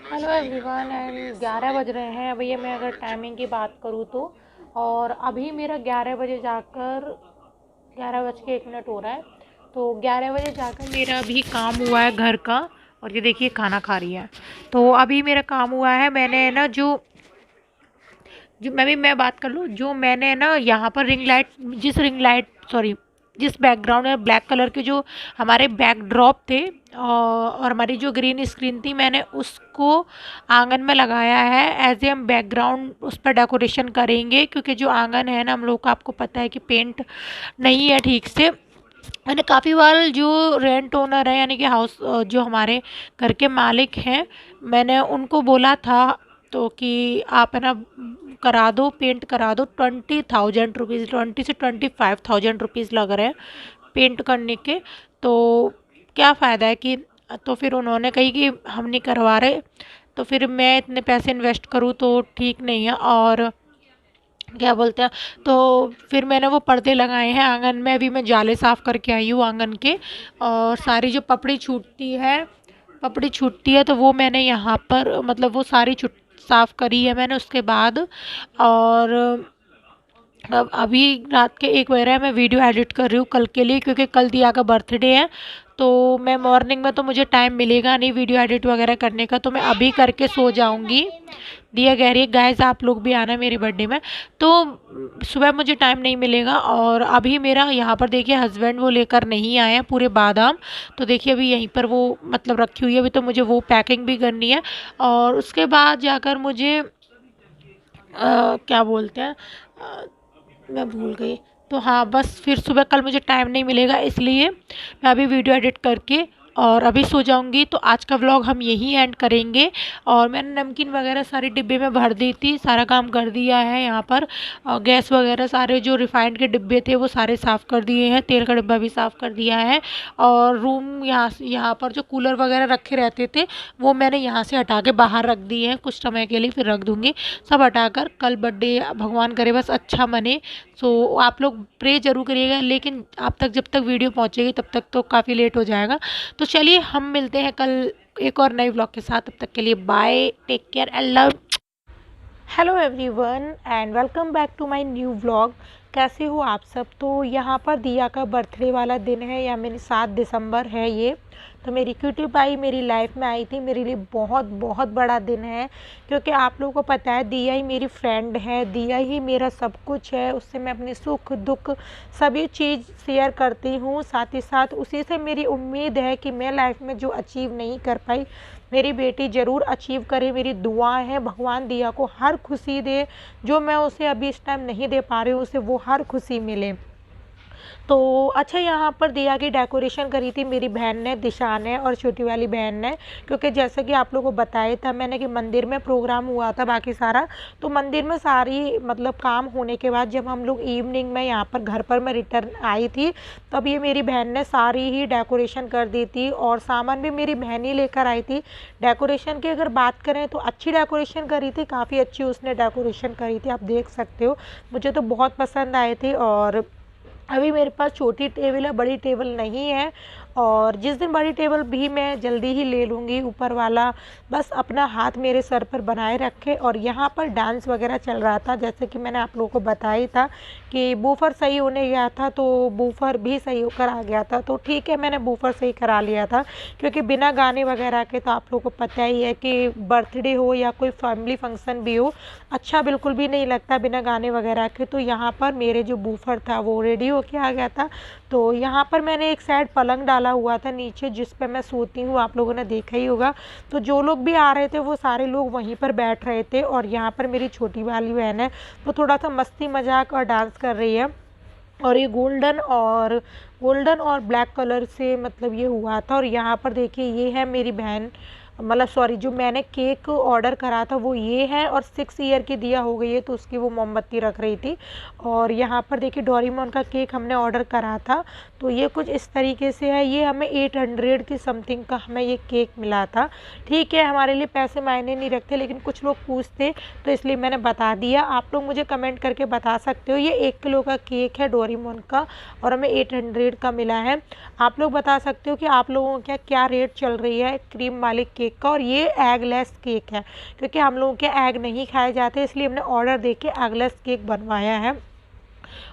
Hello everyone and 11 बज रहे हैं भैया। मैं अगर टाइमिंग की बात करूँ तो और अभी मेरा 11 बजे जाकर 11 बज के 1 मिनट हो रहा है। तो 11 बजे जाकर मेरा अभी काम हुआ है घर का। और ये देखिए खाना खा रही है। तो अभी मेरा काम हुआ है। मैंने ना जो जो मैं बात कर लूँ, जो मैंने ना यहाँ पर रिंग लाइट सॉरी जिस बैकग्राउंड में ब्लैक कलर के जो हमारे बैकड्रॉप थे और हमारी जो ग्रीन स्क्रीन थी, मैंने उसको आंगन में लगाया है एज ए हम बैकग्राउंड उस पर डेकोरेशन करेंगे, क्योंकि जो आंगन है ना हम लोग का, आपको पता है कि पेंट नहीं है ठीक से। मैंने काफ़ी बार जो रेंट ओनर है यानी कि हाउस जो हमारे घर के मालिक हैं, मैंने उनको बोला था तो कि आप है ना करा दो, पेंट करा दो। 20,000 रुपीज़, 20 से 25,000 रुपीज़ लग रहे हैं पेंट करने के। तो क्या फ़ायदा है कि, तो फिर उन्होंने कही कि हम नहीं करवा रहे, तो फिर मैं इतने पैसे इन्वेस्ट करूँ तो ठीक नहीं है। और क्या बोलते हैं, तो फिर मैंने वो पर्दे लगाए हैं आंगन में। अभी मैं जाले साफ़ करके आई हूँ आंगन के। और सारी जो पपड़ी छूटती है तो वो मैंने यहाँ पर मतलब वो सारी छुट साफ़ करी है मैंने उसके बाद। और अब अभी रात के 1 बज रहा है, मैं वीडियो एडिट कर रही हूँ कल के लिए, क्योंकि कल दिया का बर्थडे है। तो मैं मॉर्निंग में तो मुझे टाइम मिलेगा नहीं वीडियो एडिट वगैरह करने का, तो मैं अभी करके सो जाऊँगी। दिया कह रही है गाइस आप लोग भी आना मेरे बर्थडे में। तो सुबह मुझे टाइम नहीं मिलेगा। और अभी मेरा यहाँ पर देखिए हस्बैंड वो लेकर नहीं आए हैं पूरे बादाम। तो देखिए अभी यहीं पर वो मतलब रखी हुई है। अभी तो मुझे वो पैकिंग भी करनी है। और उसके बाद जाकर मुझे क्या बोलते हैं, मैं भूल गई। तो हाँ बस फिर सुबह कल मुझे टाइम नहीं मिलेगा, इसलिए मैं अभी वीडियो एडिट करके और अभी सो जाऊंगी। तो आज का व्लॉग हम यहीं एंड करेंगे। और मैंने नमकीन वगैरह सारी डिब्बे में भर दी थी, सारा काम कर दिया है यहाँ पर। और गैस वगैरह सारे जो रिफाइंड के डिब्बे थे वो सारे साफ़ कर दिए हैं, तेल का डिब्बा भी साफ़ कर दिया है। और रूम यहाँ पर जो कूलर वगैरह रखे रहते थे वो मैंने यहाँ से हटा के बाहर रख दिए हैं कुछ समय के लिए, फिर रख दूँगी। सब हटाकर कल बर्थडे भगवान करे बस अच्छा बने। सो आप लोग प्रे जरूर करिएगा, लेकिन आप तक जब तक वीडियो पहुंचेगी तब तक तो काफ़ी लेट हो जाएगा। तो चलिए हम मिलते हैं कल एक और नई व्लॉग के साथ। तब तक के लिए bye, take care and love. Hello everyone and welcome back to my new vlog. कैसे हो आप सब। तो यहाँ पर दिया का बर्थडे वाला दिन है, या मेरी 7 दिसंबर है ये। तो मेरी क्यूटी पाई मेरी लाइफ में आई थी, मेरे लिए बहुत बहुत बड़ा दिन है। क्योंकि आप लोगों को पता है दिया ही मेरी फ्रेंड है, दिया ही मेरा सब कुछ है। उससे मैं अपने सुख दुख सभी चीज़ शेयर करती हूँ। साथ ही साथ उसी से मेरी उम्मीद है कि मैं लाइफ में जो अचीव नहीं कर पाई मेरी बेटी ज़रूर अचीव करे। मेरी दुआएं हैं भगवान दिया को हर खुशी दे, जो मैं उसे अभी इस टाइम नहीं दे पा रही हूँ उसे वो हर खुशी मिले। तो अच्छा, यहाँ पर दिया की डेकोरेशन करी थी मेरी बहन ने, दिशा ने और छोटी वाली बहन ने। क्योंकि जैसे कि आप लोगों को बताया था मैंने कि मंदिर में प्रोग्राम हुआ था बाकी सारा। तो मंदिर में सारी मतलब काम होने के बाद जब हम लोग इवनिंग में यहाँ पर घर पर मैं रिटर्न आई थी, तब ये मेरी बहन ने सारी ही डेकोरेशन कर दी थी। और सामान भी मेरी बहन ही लेकर आई थी। डेकोरेशन की अगर बात करें तो अच्छी डेकोरेशन करी थी, काफ़ी अच्छी उसने डेकोरेशन करी थी, आप देख सकते हो। मुझे तो बहुत पसंद आए थे। और अभी मेरे पास छोटी टेबल है, बड़ी टेबल नहीं है। और जिस दिन बड़ी टेबल भी मैं जल्दी ही ले लूँगी। ऊपर वाला बस अपना हाथ मेरे सर पर बनाए रखे। और यहाँ पर डांस वगैरह चल रहा था, जैसे कि मैंने आप लोगों को बताया था कि बूफर सही होने गया था, तो बूफर भी सही होकर आ गया था। तो ठीक है, मैंने बूफर सही करा लिया था। क्योंकि बिना गाने वगैरह के तो आप लोगों को पता ही है कि बर्थडे हो या कोई फैमिली फंक्शन भी हो, अच्छा बिल्कुल भी नहीं लगता बिना गाने वगैरह के। तो यहाँ पर मेरे जो बूफर था वो रेडी होके आ गया था। तो यहाँ पर मैंने एक साइड पलंग डाला हुआ था नीचे, जिस पे मैं सोती हूँ, आप लोगों ने देखा ही होगा। तो जो लोग भी आ रहे थे वो सारे लोग वहीं पर बैठ रहे थे। और यहाँ पर मेरी छोटी वाली बहन है, वो थोड़ा सा मस्ती मजाक और डांस कर रही है। और ये गोल्डन और ब्लैक कलर से मतलब ये हुआ था। और यहाँ पर देखिए ये है मेरी बहन, मतलब सॉरी, जो मैंने केक ऑर्डर करा था वो ये है। और 6 ईयर की दिया हो गई है तो उसकी वो मोमबत्ती रख रही थी। और यहाँ पर देखिए डोरेमोन का केक हमने ऑर्डर करा था। तो ये कुछ इस तरीके से है। ये हमें 800 की समथिंग का हमें ये केक मिला था। ठीक है, हमारे लिए पैसे मायने नहीं रखते, लेकिन कुछ लोग पूछते तो इसलिए मैंने बता दिया। आप लोग मुझे कमेंट करके बता सकते हो। ये 1 किलो का केक है डोरेमोन का, और हमें 800 का मिला है। आप लोग बता सकते हो कि आप लोगों के क्या रेट चल रही है क्रीम वाले केक केक का, और ये एगलेस केक है क्योंकि हम लोगों के एग नहीं खाए जाते, इसलिए हमने ऑर्डर दे के एगलेस केक बनवाया है।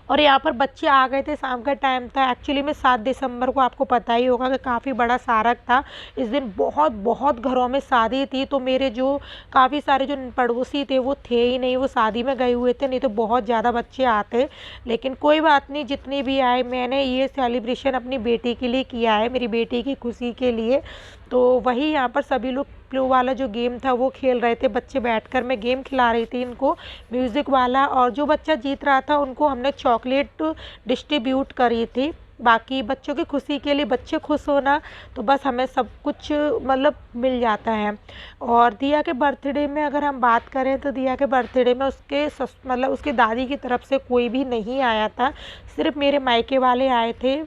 और यहाँ पर बच्चे आ गए थे, शाम का टाइम था। एक्चुअली में 7 दिसंबर को आपको पता ही होगा कि काफ़ी बड़ा सारक था। इस दिन बहुत बहुत घरों में शादी थी, तो मेरे जो काफ़ी सारे जो पड़ोसी थे वो थे ही नहीं, वो शादी में गए हुए थे, नहीं तो बहुत ज़्यादा बच्चे आते। लेकिन कोई बात नहीं, जितने भी आए, मैंने ये सेलिब्रेशन अपनी बेटी के लिए किया है, मेरी बेटी की खुशी के लिए। तो वही यहाँ पर सभी लोग फ्लो वाला जो गेम था वो खेल रहे थे, बच्चे बैठकर, मैं गेम खिला रही थी इनको म्यूज़िक वाला, और जो बच्चा जीत रहा था उनको हमने चॉकलेट डिस्ट्रीब्यूट करी थी। बाकी बच्चों की खुशी के लिए, बच्चे खुश होना तो बस हमें सब कुछ मतलब मिल जाता है। और दिया के बर्थडे में अगर हम बात करें तो दिया के बर्थडे में उसके मतलब उसकी दादी की तरफ से कोई भी नहीं आया था, सिर्फ मेरे मायके वाले आए थे।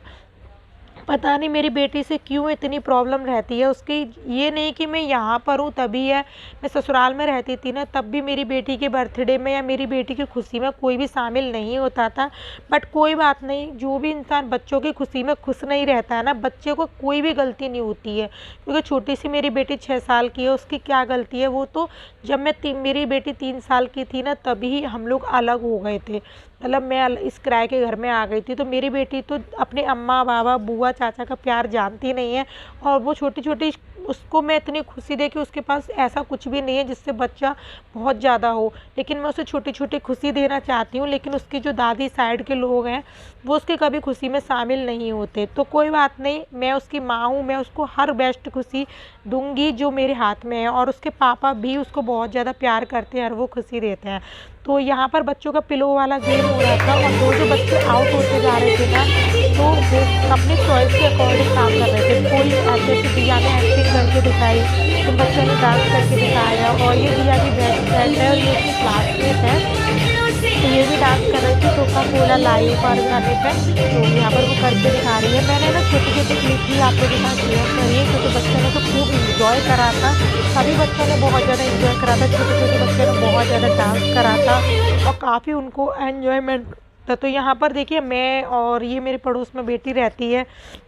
पता नहीं मेरी बेटी से क्यों इतनी प्रॉब्लम रहती है उसकी, ये नहीं कि मैं यहाँ पर हूँ तभी है, मैं ससुराल में रहती थी ना, तब भी मेरी बेटी के बर्थडे में या मेरी बेटी की खुशी में कोई भी शामिल नहीं होता था। बट कोई बात नहीं, जो भी इंसान बच्चों की खुशी में खुश नहीं रहता है ना, बच्चे को कोई भी गलती नहीं होती है, क्योंकि छोटी सी मेरी बेटी 6 साल की है, उसकी क्या गलती है। वो तो जब मेरी बेटी 3 साल की थी ना, तभी हम लोग अलग हो गए थे, मतलब मैं इस किराए के घर में आ गई थी। तो मेरी बेटी तो अपने अम्मा बाबा बुआ चाचा का प्यार जानती नहीं है, और वो छोटी छोटी, उसको मैं इतनी खुशी दे कि उसके पास ऐसा कुछ भी नहीं है जिससे बच्चा बहुत ज़्यादा हो, लेकिन मैं उसे छोटी छोटी खुशी देना चाहती हूँ। लेकिन उसकी जो दादी साइड के लोग हैं वो उसकी कभी खुशी में शामिल नहीं होते। तो कोई बात नहीं, मैं उसकी माँ हूँ, मैं उसको हर बेस्ट खुशी दूंगी जो मेरे हाथ में है, और उसके पापा भी उसको बहुत ज़्यादा प्यार करते हैं और वो खुशी देते हैं। तो यहाँ पर बच्चों का पिलो वाला गेम हो रहा था, और जो बच्चे आउट होते जा रहे थे ना, तो वो अपने चॉइस के अकॉर्डिंग काम कर रहे थे। कोई ऐसे दिया ने एक्टिंग करके दिखाई, तो बच्चों ने डांस करके दिखाया, और ये दिया की बेस्ट फ्रेंड है और ये उसकी क्लासमेट है, तो ये भी डांस कर रही थी कोका कोला लाइव पर गाने पे। तो यहाँ पर वो करके दिखा रही है। मैंने ना छोटे छोटे क्लिप भी आप लोगों के साथ शेयर करी है, क्योंकि बच्चों ने तो खूब इंजॉय करा था, सभी बच्चों ने बहुत ज़्यादा इंजॉय करा था, छोटे छोटे बच्चों ने बहुत ज़्यादा डांस करा था और काफ़ी उनको एन्जॉयमेंट था। तो यहाँ पर देखिए, मैं और ये मेरे पड़ोस में बेटी रहती है,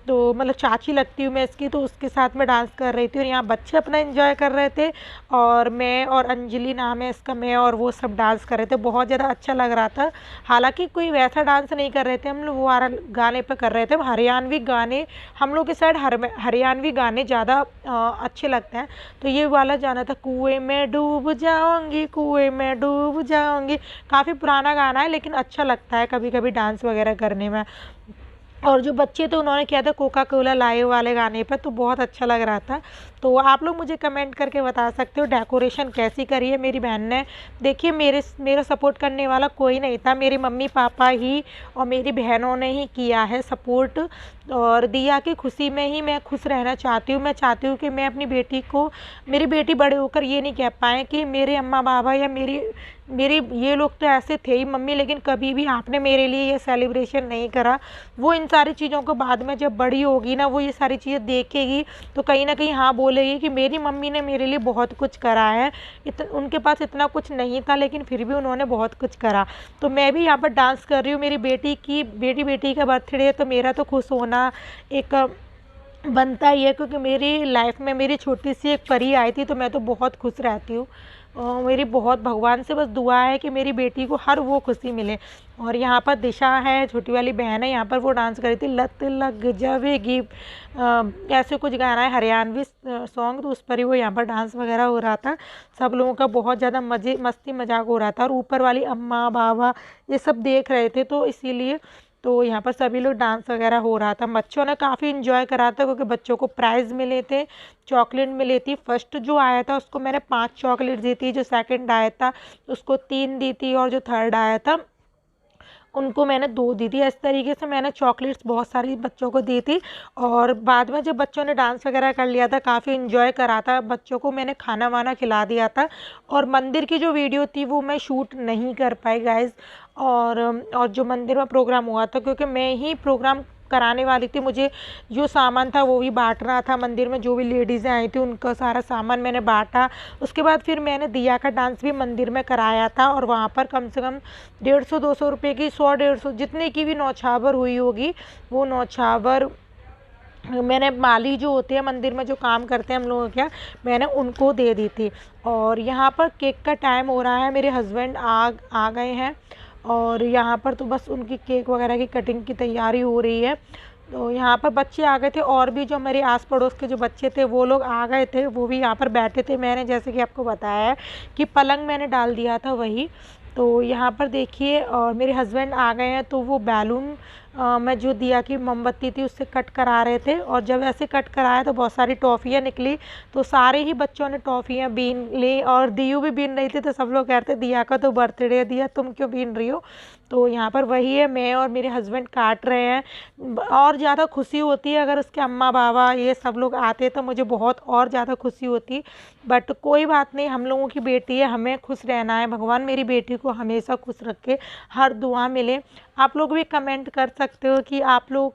तो मतलब चाची लगती हूँ मैं इसकी, तो उसके साथ में डांस कर रही थी, और यहाँ बच्चे अपना एंजॉय कर रहे थे, और मैं और अंजलि नाम है इसका, मैं और वो सब डांस कर रहे थे। बहुत ज़्यादा अच्छा लग रहा था। हालांकि कोई वैसा डांस नहीं कर रहे थे हम लोग, वो वाला गाने पे कर रहे थे, हरियाणवी गाने, हम लोग के साइड हरियाणवी गाने ज़्यादा अच्छे लगते हैं। तो ये वाला जाना था, कुएं में डूब जाऊंगी, कुएं में डूब जाऊंगी। काफ़ी पुराना गाना है, लेकिन अच्छा लगता है कभी कभी डांस वगैरह करने में। और जो बच्चे थे उन्होंने किया था कोका कोला लाइव वाले गाने पर, तो बहुत अच्छा लग रहा था। तो आप लोग मुझे कमेंट करके बता सकते हो डेकोरेशन कैसी करी है मेरी बहन ने। देखिए, मेरा सपोर्ट करने वाला कोई नहीं था, मेरी मम्मी पापा ही और मेरी बहनों ने ही किया है सपोर्ट। और दिया की खुशी में ही मैं खुश रहना चाहती हूँ। मैं चाहती हूँ कि मैं अपनी बेटी को, मेरी बेटी बड़े होकर ये नहीं कह पाएँ कि मेरे अम्मा बाबा या मेरी ये लोग तो ऐसे थे ही मम्मी, लेकिन कभी भी आपने मेरे लिए ये सेलिब्रेशन नहीं करा। वो इन सारी चीज़ों को बाद में जब बड़ी होगी ना, वो ये सारी चीज़ें देखेगी तो कहीं ना कहीं हाँ बोलेगी कि मेरी मम्मी ने मेरे लिए बहुत कुछ करा है। उनके पास इतना कुछ नहीं था, लेकिन फिर भी उन्होंने बहुत कुछ करा। तो मैं भी यहाँ पर डांस कर रही हूँ, मेरी बेटी का बर्थडे है, तो मेरा तो खुश होना एक बनता ही है, क्योंकि मेरी लाइफ में मेरी छोटी सी एक परी आई थी, तो मैं तो बहुत खुश रहती हूँ। मेरी बहुत भगवान से बस दुआ है कि मेरी बेटी को हर वो खुशी मिले। और यहाँ पर दिशा है, छोटी वाली बहन है, यहाँ पर वो डांस करी थी, लत लग जावेगी, ऐसे कुछ गाना है हरियाणवी सॉन्ग, तो उस पर ही वो यहाँ पर डांस वगैरह हो रहा था। सब लोगों का बहुत ज़्यादा मस्ती मजाक हो रहा था, और ऊपर वाली अम्मा बाबा ये सब देख रहे थे, तो इसीलिए तो यहाँ पर सभी लोग डांस वगैरह हो रहा था। बच्चों ने काफ़ी इन्जॉय करा था, क्योंकि बच्चों को प्राइज़ मिले थे, चॉकलेट मिली थी। फर्स्ट जो आया था उसको मैंने 5 चॉकलेट दी थी, जो सेकंड आया था उसको 3 दी थी, और जो थर्ड आया था उनको मैंने 2 दी थी। इस तरीके से मैंने चॉकलेट्स बहुत सारी बच्चों को दी थी। और बाद में जब बच्चों ने डांस वगैरह कर लिया था, काफ़ी इन्जॉय करा था, बच्चों को मैंने खाना वाना खिला दिया था। और मंदिर की जो वीडियो थी वो मैं शूट नहीं कर पाई गाइज़। और जो मंदिर में प्रोग्राम हुआ था, क्योंकि मैं ही प्रोग्राम कराने वाली थी, मुझे जो सामान था वो भी बांटना था। मंदिर में जो भी लेडीज़ें आई थी उनका सारा सामान मैंने बांटा। उसके बाद फिर मैंने दिया का डांस भी मंदिर में कराया था, और वहाँ पर कम से कम 150-200 रुपये की, 100-150 जितने की भी नौछावर हुई होगी, वो नौछावर मैंने माली जो होते हैं मंदिर में जो काम करते हैं हम लोगों के यहाँ, मैंने उनको दे दी थी। और यहाँ पर केक का टाइम हो रहा है, मेरे हस्बैंड आ गए हैं और यहाँ पर तो बस उनकी केक वगैरह की कटिंग की तैयारी हो रही है। तो यहाँ पर बच्चे आ गए थे और भी जो मेरे आस पड़ोस के जो बच्चे थे वो लोग आ गए थे, वो भी यहाँ पर बैठे थे। मैंने जैसे कि आपको बताया है कि पलंग मैंने डाल दिया था वही। तो यहाँ पर देखिए और मेरे हस्बैंड आ गए हैं, तो वो बैलून में जो दिया की मोमबत्ती थी उससे कट करा रहे थे। और जब ऐसे कट कराया तो बहुत सारी टॉफ़ियाँ निकली, तो सारे ही बच्चों ने टॉफ़ियाँ बीन ली और दियू भी बीन रही थी। तो सब लोग कहते दिया का तो बर्थडे है, दिया तुम क्यों बीन रही हो। तो यहाँ पर वही है, मैं और मेरे हस्बैंड काट रहे हैं। और ज़्यादा खुशी होती है अगर उसके अम्मा बाबा ये सब लोग आते तो मुझे बहुत और ज़्यादा खुशी होती। बट कोई बात नहीं, हम लोगों की बेटी है, हमें खुश रहना है। भगवान मेरी बेटी को हमेशा खुश रखे, हर दुआ मिले। आप लोग भी कमेंट कर सकते हो कि आप लोग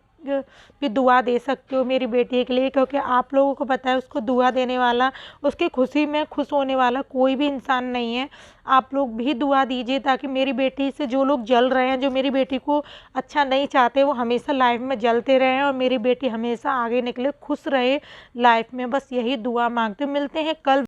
भी दुआ दे सकते हो मेरी बेटी के लिए, क्योंकि आप लोगों को पता है उसको दुआ देने वाला, उसकी खुशी में खुश होने वाला कोई भी इंसान नहीं है। आप लोग भी दुआ दीजिए ताकि मेरी बेटी से जो लोग जल रहे हैं, जो मेरी बेटी को अच्छा नहीं चाहते, वो हमेशा लाइफ में जलते रहें और मेरी बेटी हमेशा आगे निकले, खुश रहे लाइफ में। बस यही दुआ मांगते। मिलते हैं कल।